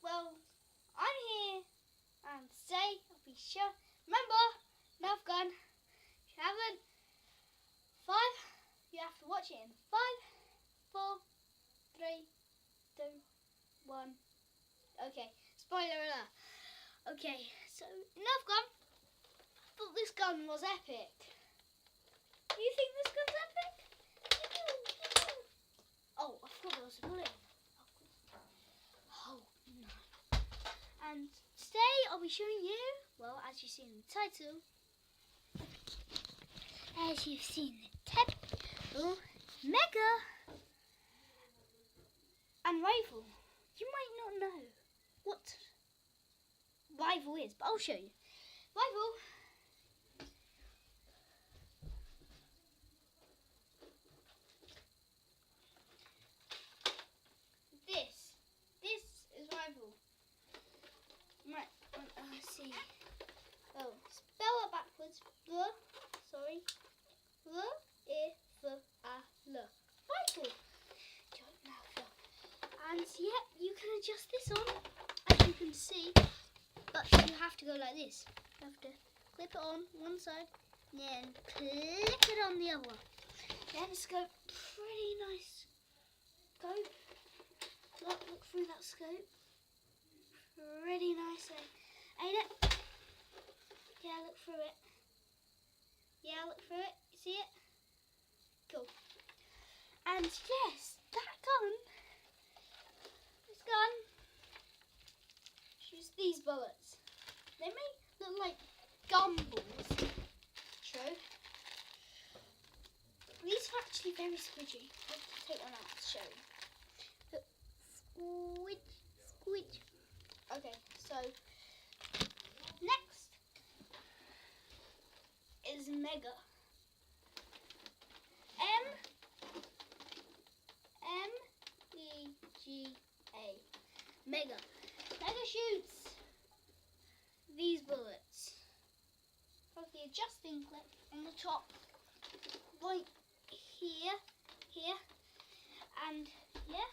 well, I'm here, and today I'll be sure. Remember, nerf gun. If you haven't, you have to watch it in 5, 4, 3, 2, 1. Okay, spoiler alert. Okay, so nerf gun. I thought this gun was epic. Do you think this gun's epic? Oh, I forgot there was a bullet. Oh no. And today I'll be showing you, well, as you've seen in the title, Mega and Rival. You might not know what Rival is, but I'll show you. Rival. This is Rival. Right, let's see. Oh, spell it backwards. Sorry. Rival. And yep, you can adjust this on, as you can see. But you have to go like this. You have to clip it on one side, then clip it on the other one. Then it's got pretty nice scope. Look through that scope. Pretty nicely. Ain't it? Yeah, look through it. Yeah, look through it. You see it? Cool. And yes, that gun, this gun, shoots these bullets. They may look like gumballs. True. These are actually very squidgy. I'll take one out to show you. Squidge. Okay, so next is Mega. M-E-G-A. Mega. Mega shoots these bullets. Press the adjusting clip on the top, right here, and yeah.